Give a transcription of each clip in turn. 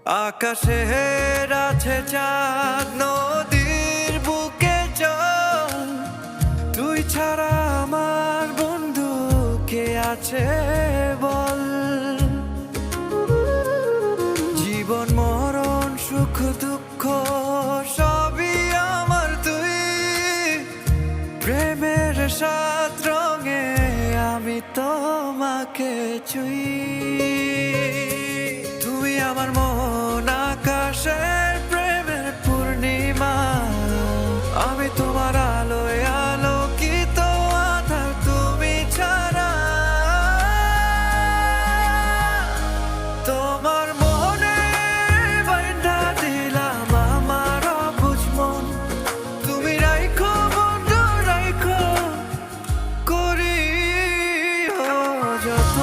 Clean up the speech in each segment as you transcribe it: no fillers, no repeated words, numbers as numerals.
আকাশের আছে চাঁদ, নদীর বুকে জল, তুই ছাড়া আমার বন্ধু কে আছে বল। জীবন মরণ সুখ দুঃখ সবই আমার তুই, প্রেমের সাত রঙে আমি তোমাকে ছুঁই। তুমি আমার মন আকাশের প্রেমের পূর্ণিমা, আমি তোমার আলোয় আলোকিত আধার, তুমি ছাড়া। তোমার মনে বাইন্ধা দিলাম আমার অবুঝ মন, তুমি রাইখো বন্ধু রাইখো করি যত।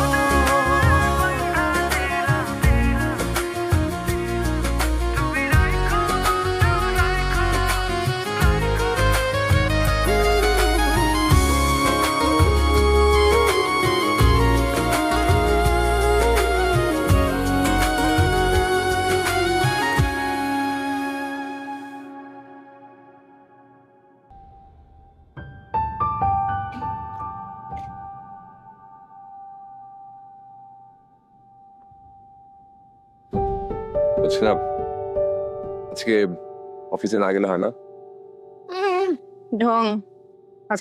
বলছিলাম আজকে অফিসে না গেলে হয় না? ঢং